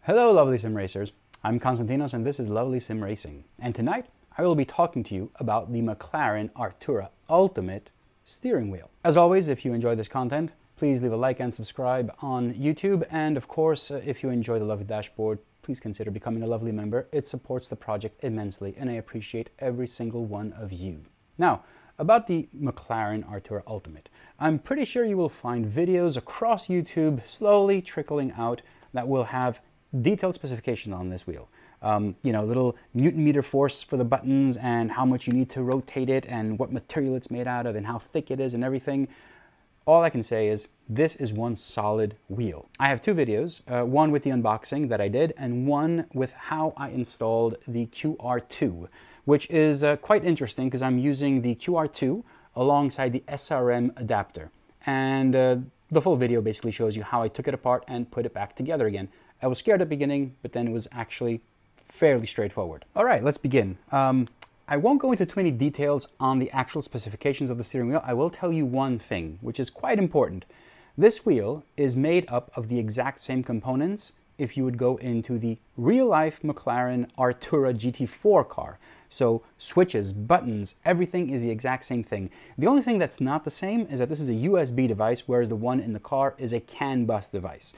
Hello lovely sim racers, I'm Constantinos and this is Lovely Sim Racing. And tonight I will be talking to you about the McLaren Artura Ultimate steering wheel. As always, if you enjoy this content, please leave a like and subscribe on YouTube, and of course if you enjoy the lovely dashboard, please consider becoming a lovely member. It supports the project immensely and I appreciate every single one of you. Now, about the McLaren Artura Ultimate, I'm pretty sure you will find videos across YouTube slowly trickling out that will have detailed specification on this wheel. Little Newton meter force for the buttons and how much you need to rotate it and what material it's made out of and how thick it is and everything. All I can say is this is one solid wheel. I have two videos, one with the unboxing that I did and one with how I installed the QR2, which is quite interesting because I'm using the QR2 alongside the SRM adapter. And the full video basically shows you how I took it apart and put it back together again. I was scared at the beginning, but then it was actually fairly straightforward. All right, let's begin. I won't go into too many details on the actual specifications of the steering wheel. I will tell you one thing, which is quite important. This wheel is made up of the exact same components if you would go into the real-life McLaren Artura GT4 car. So switches, buttons, everything is the exact same thing. The only thing that's not the same is that this is a USB device, whereas the one in the car is a CAN bus device.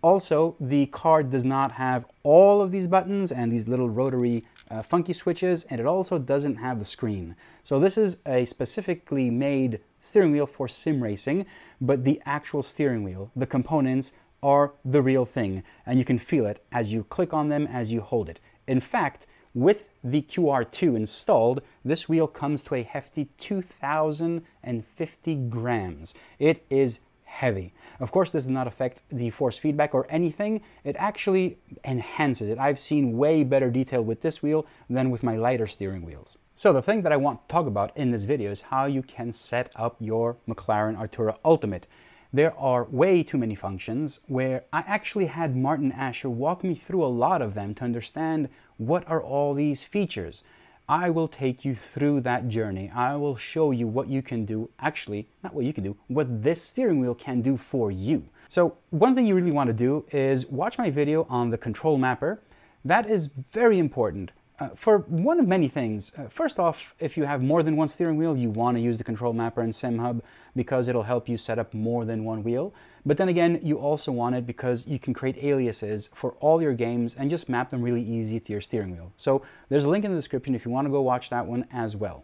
Also, the car does not have all of these buttons and these little rotary funky switches, and it also doesn't have the screen. So this is a specifically made steering wheel for sim racing, but the actual steering wheel, the components, are the real thing, and you can feel it as you click on them, as you hold it. In fact, with the QR2 installed, this wheel comes to a hefty 2,050 grams. It is heavy. Of course, this does not affect the force feedback or anything. It actually enhances it. I've seen way better detail with this wheel than with my lighter steering wheels. So the thing that I want to talk about in this video is how you can set up your McLaren Artura Ultimate. There are way too many functions where I actually had Martin Ascher walk me through a lot of them to understand what are all these features. I will take you through that journey. I will show you what you can do, actually, not what you can do, what this steering wheel can do for you. So one thing you really want to do is watch my video on the control mapper. That is very important. For one of many things. First off, if you have more than one steering wheel, you want to use the control mapper and SimHub because it'll help you set up more than one wheel. But then again, you also want it because you can create aliases for all your games and just map them really easy to your steering wheel. So there's a link in the description if you want to go watch that one as well.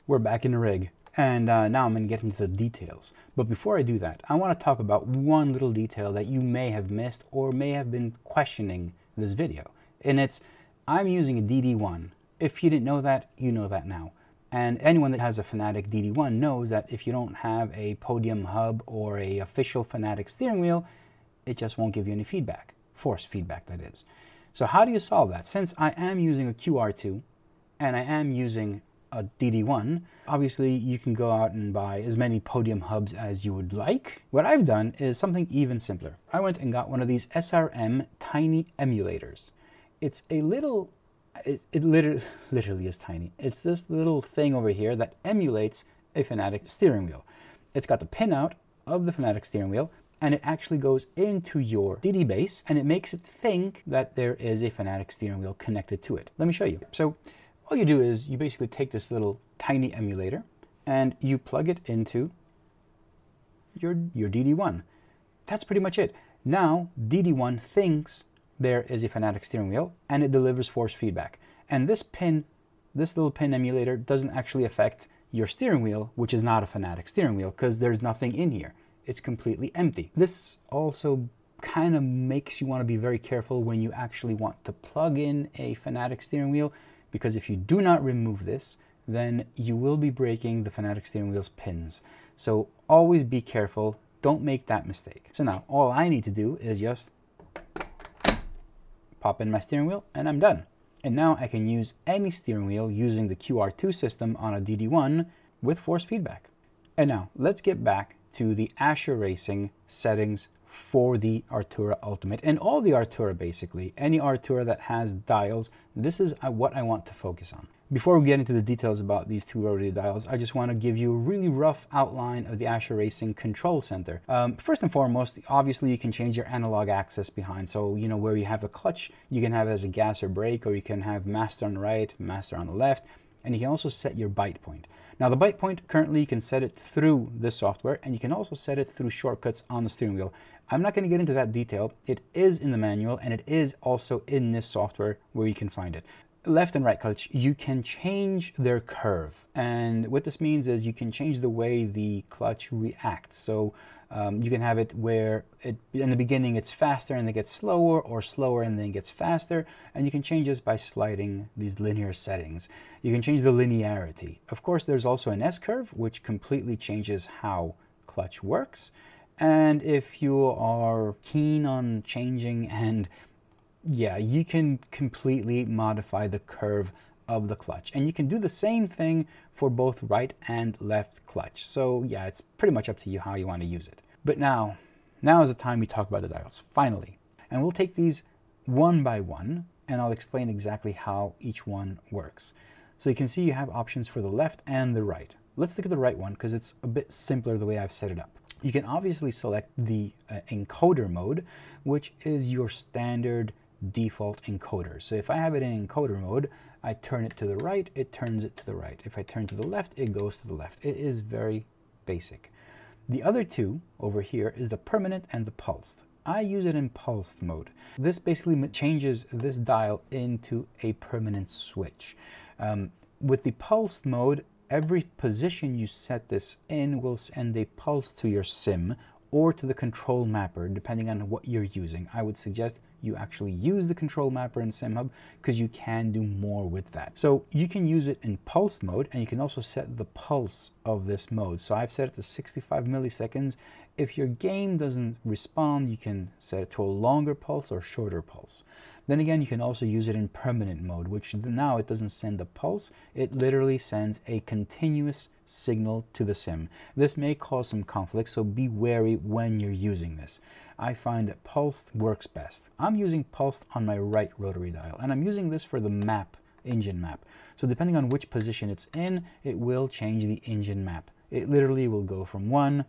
We're back in the rig, and now I'm going to get into the details. But before I do that, I want to talk about one little detail that you may have missed or may have been questioning this video. And it's I'm using a DD1. If you didn't know that, you know that now. And anyone that has a Fanatec DD1 knows that if you don't have a podium hub or a official Fanatec steering wheel, it just won't give you any feedback. Force feedback, that is. So how do you solve that? Since I am using a QR2 and I am using a DD1, obviously you can go out and buy as many podium hubs as you would like. What I've done is something even simpler. I went and got one of these SRM tiny emulators. It's a little, it literally is tiny. It's this little thing over here that emulates a Fanatec steering wheel. It's got the pinout of the Fanatec steering wheel, and it actually goes into your DD base, and it makes it think that there is a Fanatec steering wheel connected to it. Let me show you. So all you do is you basically take this little tiny emulator, and you plug it into your DD1. That's pretty much it. Now DD1 thinks there is a Fanatec steering wheel and it delivers force feedback. And this little pin emulator doesn't actually affect your steering wheel, which is not a Fanatec steering wheel because there's nothing in here. It's completely empty. This also kind of makes you want to be very careful when you actually want to plug in a Fanatec steering wheel, because if you do not remove this, then you will be breaking the Fanatec steering wheel's pins. So always be careful. Don't make that mistake. So now all I need to do is just pop in my steering wheel and I'm done. And now I can use any steering wheel using the QR2 system on a DD1 with force feedback. And now let's get back to the Ascher Racing settings for the Artura Ultimate and all the Artura basically. Any Artura that has dials, this is what I want to focus on. Before we get into the details about these two rotary dials, I just want to give you a really rough outline of the Ascher Racing Control Center. First and foremost, obviously you can change your analog axis behind. So, you know, where you have a clutch, you can have it as a gas or brake, or you can have master on the right, master on the left, and you can also set your bite point. Now the bite point, currently you can set it through this software, and you can also set it through shortcuts on the steering wheel. I'm not going to get into that detail. It is in the manual, and it is also in this software where you can find it. Left and right clutch, you can change their curve, and what this means is you can change the way the clutch reacts. So you can have it where in the beginning it's faster and then it gets slower, or slower and then it gets faster, and you can change this by sliding these linear settings. You can change the linearity. Of course, there's also an S-curve, which completely changes how clutch works. And if you are keen on changing, and yeah, you can completely modify the curve of the clutch, and you can do the same thing for both right and left clutch. So yeah, it's pretty much up to you how you want to use it. But now is the time we talk about the dials, finally. And we'll take these one by one, and I'll explain exactly how each one works. So you can see you have options for the left and the right. Let's look at the right one because it's a bit simpler the way I've set it up. You can obviously select the encoder mode, which is your standard default encoder. So if I have it in encoder mode, I turn it to the right, it turns it to the right. If I turn to the left, it goes to the left. It is very basic. The other two over here is the permanent and the pulsed. I use it in pulsed mode. This basically changes this dial into a permanent switch. With the pulsed mode, every position you set this in will send a pulse to your sim or to the control mapper, depending on what you're using. I would suggest you actually use the control mapper in SimHub because you can do more with that. So you can use it in pulse mode, and you can also set the pulse of this mode. So I've set it to 65 milliseconds. If your game doesn't respond, you can set it to a longer pulse or shorter pulse. Then again, you can also use it in permanent mode, which now it doesn't send a pulse. It literally sends a continuous signal to the sim. This may cause some conflict, so be wary when you're using this. I find that pulsed works best. I'm using pulsed on my right rotary dial, and I'm using this for the map, engine map. So depending on which position it's in, it will change the engine map. It literally will go from 1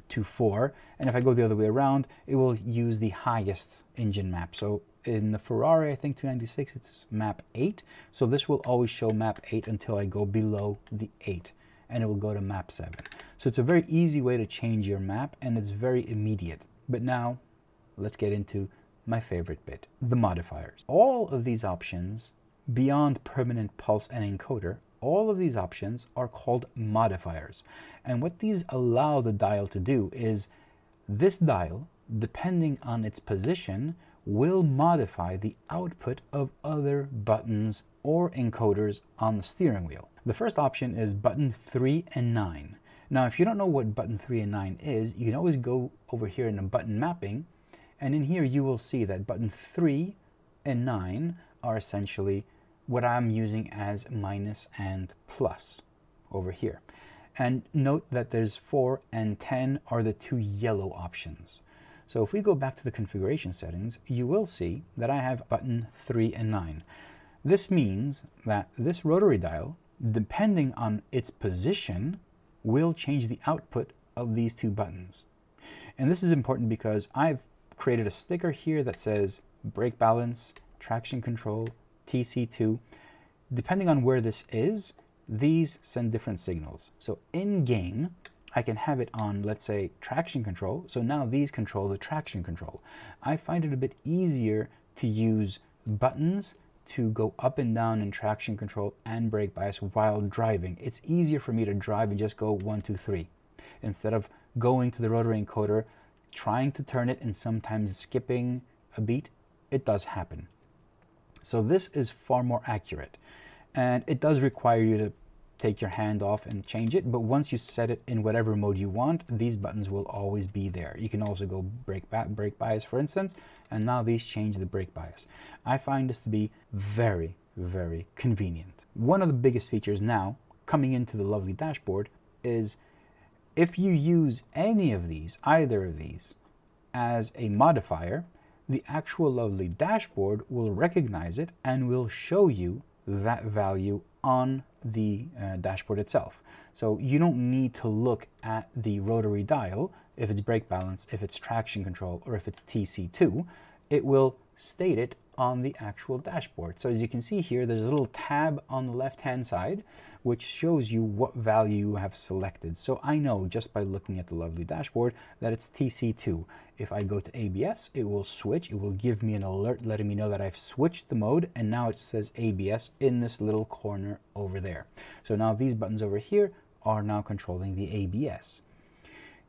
to 4, and if I go the other way around, it will use the highest engine map. So in the Ferrari, I think 296, it's map 8. So this will always show map 8 until I go below the 8, and it will go to map 7. So it's a very easy way to change your map, and it's very immediate. But now, let's get into my favorite bit, the modifiers. All of these options, beyond permanent pulse and encoder, all of these options are called modifiers. And what these allow the dial to do is, this dial, depending on its position, will modify the output of other buttons or encoders on the steering wheel. The first option is button 3 and 9. Now, if you don't know what button 3 and 9 is, you can always go over here in the button mapping, and in here you will see that button 3 and 9 are essentially what I'm using as minus and plus over here. And note that there's 4 and 10 are the two yellow options. So if we go back to the configuration settings, you will see that I have button 3 and 9. This means that this rotary dial, depending on its position, will change the output of these two buttons. And this is important because I've created a sticker here that says brake balance, traction control, TC2. Depending on where this is, these send different signals. So in game, I can have it on, let's say, traction control. So now these control the traction control. I find it a bit easier to use buttons to go up and down in traction control and brake bias while driving. It's easier for me to drive and just go 1, 2, 3. Instead of going to the rotary encoder, trying to turn it and sometimes skipping a beat, it does happen. So this is far more accurate. And it does require you to take your hand off and change it, but once you set it in whatever mode you want, these buttons will always be there. You can also go brake bias, for instance, and now these change the brake bias. I find this to be very, very convenient. One of the biggest features now, coming into the lovely dashboard, is if you use any of these, either of these, as a modifier, the actual lovely dashboard will recognize it and will show you that value on the dashboard itself. So you don't need to look at the rotary dial if it's brake balance, if it's traction control, or if it's TC2. It will state it on the actual dashboard. So as you can see here, there's a little tab on the left-hand side which shows you what value you have selected. So I know just by looking at the lovely dashboard that it's TC2. If I go to ABS, it will switch. It will give me an alert letting me know that I've switched the mode, and now it says ABS in this little corner over there. So now these buttons over here are now controlling the ABS.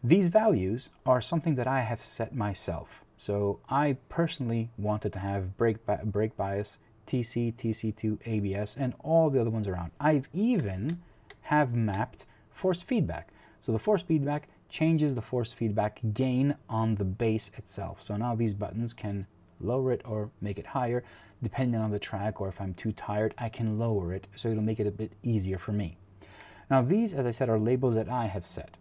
These values are something that I have set myself. So I personally wanted to have brake bias, TC, TC2, ABS, and all the other ones around. I've even have mapped force feedback. So the force feedback changes the force feedback gain on the base itself. So now these buttons can lower it or make it higher. Depending on the track, or if I'm too tired, I can lower it, so it'll make it a bit easier for me. Now these, as I said, are labels that I have set.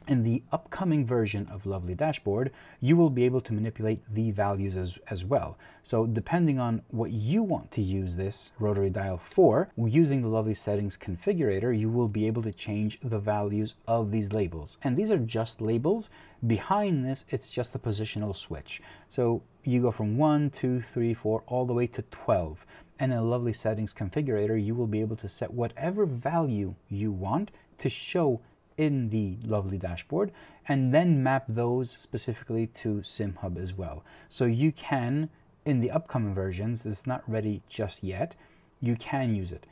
In the upcoming version of Lovely Dashboard, you will be able to manipulate the values as well. So depending on what you want to use this rotary dial for, using the Lovely Settings configurator, you will be able to change the values of these labels. And these are just labels. Behind this, it's just the positional switch. So you go from 1, 2, 3, 4, all the way to 12. And in a Lovely Settings configurator, you will be able to set whatever value you want to show in the lovely dashboard, and then map those specifically to SimHub as well. So you can, in the upcoming versions, it's not ready just yet, you can use it.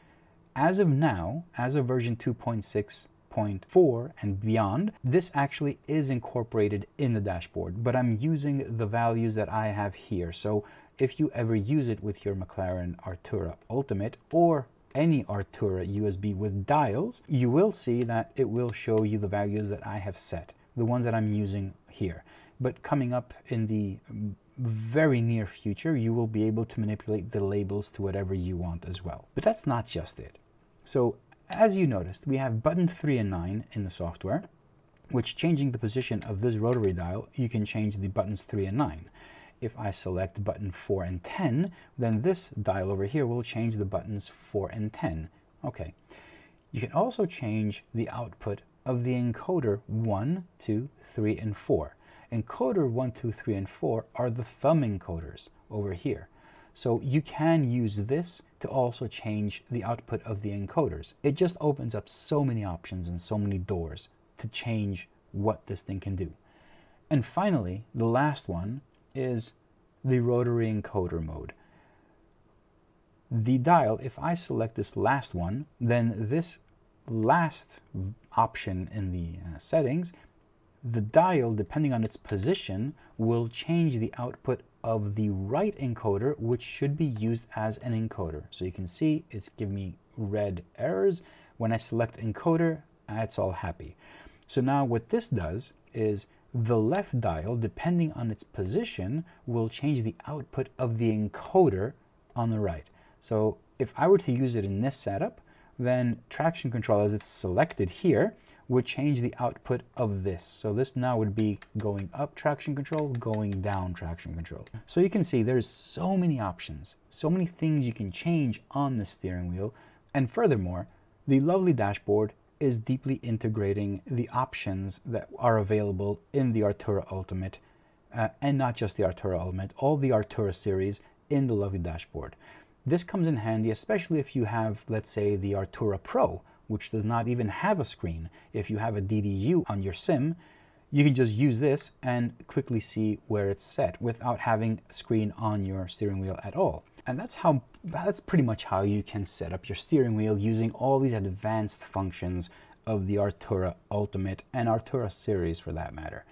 As of now, as of version 2.6.4 and beyond, this actually is incorporated in the dashboard, but I'm using the values that I have here. So if you ever use it with your McLaren Artura Ultimate or any Artura USB with dials, you will see that it will show you the values that I have set, the ones that I'm using here. But coming up in the very near future, you will be able to manipulate the labels to whatever you want as well. But that's not just it. So as you noticed, we have button 3 and 9 in the software, which changing the position of this rotary dial, you can change the buttons 3 and 9. If I select button 4 and 10, then this dial over here will change the buttons 4 and 10. Okay. You can also change the output of the encoder 1, 2, 3, and 4. Encoder 1, 2, 3, and 4 are the thumb encoders over here. So you can use this to also change the output of the encoders. It just opens up so many options and so many doors to change what this thing can do. And finally, the last one is the rotary encoder mode. The dial, if I select this last one, then this last option in the settings, the dial, depending on its position, will change the output of the right encoder, which should be used as an encoder. So you can see it's giving me red errors. When I select encoder, it's all happy. So now what this does is the left dial, depending on its position, will change the output of the encoder on the right. So if I were to use it in this setup, then traction control, as it's selected here, would change the output of this. So this now would be going up traction control, going down traction control. So you can see there's so many options, so many things you can change on the steering wheel. And furthermore, the lovely dashboard is deeply integrating the options that are available in the Artura Ultimate, and not just the Artura Ultimate, all the Artura series in the lovely dashboard. This comes in handy, especially if you have, let's say, the Artura Pro, which does not even have a screen. If you have a DDU on your sim, you can just use this and quickly see where it's set without having a screen on your steering wheel at all. And that's pretty much how you can set up your steering wheel using all these advanced functions of the Artura Ultimate and Artura series for that matter.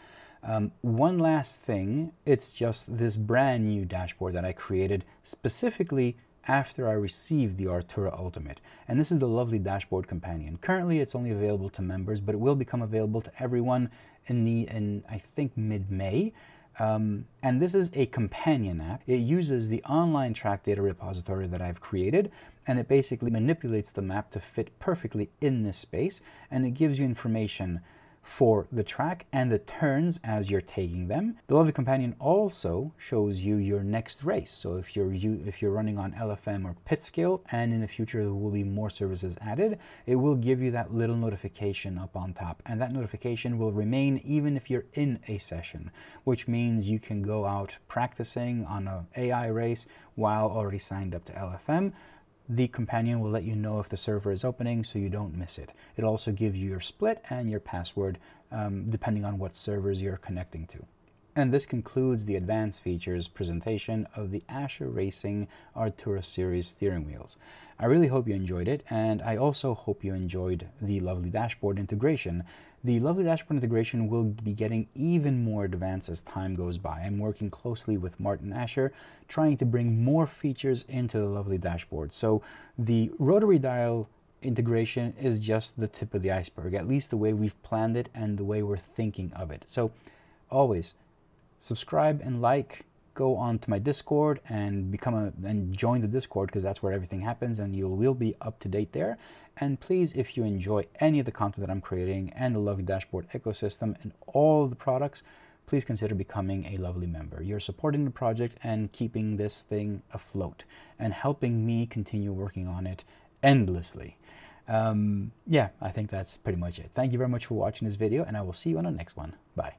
One last thing, it's just this brand new dashboard that I created specifically after I received the Artura Ultimate. And this is the lovely dashboard companion. Currently it's only available to members, but it will become available to everyone in I think mid-May. And this is a companion app. It uses the online track data repository that I've created, and it basically manipulates the map to fit perfectly in this space, and it gives you information for the track and the turns as you're taking them. The Lovely Companion also shows you your next race. So if you're running on LFM or pit skill, and in the future there will be more services added, it will give you that little notification up on top, and that notification will remain even if you're in a session, which means you can go out practicing on an AI race while already signed up to LFM. The companion will let you know if the server is opening so you don't miss it. It'll also give you your split and your password depending on what servers you're connecting to. And this concludes the advanced features presentation of the Ascher Racing Artura series steering wheels. I really hope you enjoyed it, and I also hope you enjoyed the lovely dashboard integration. The lovely dashboard integration will be getting even more advanced as time goes by. I'm working closely with Martin Ascher, trying to bring more features into the lovely dashboard. So the rotary dial integration is just the tip of the iceberg, at least the way we've planned it and the way we're thinking of it. So always subscribe and like, go on to my Discord and join the Discord, because that's where everything happens and you will be up to date there. And please, if you enjoy any of the content that I'm creating and the lovely dashboard ecosystem and all the products, please consider becoming a lovely member. You're supporting the project and keeping this thing afloat and helping me continue working on it endlessly. Yeah, I think that's pretty much it. Thank you very much for watching this video, and I will see you on the next one. Bye.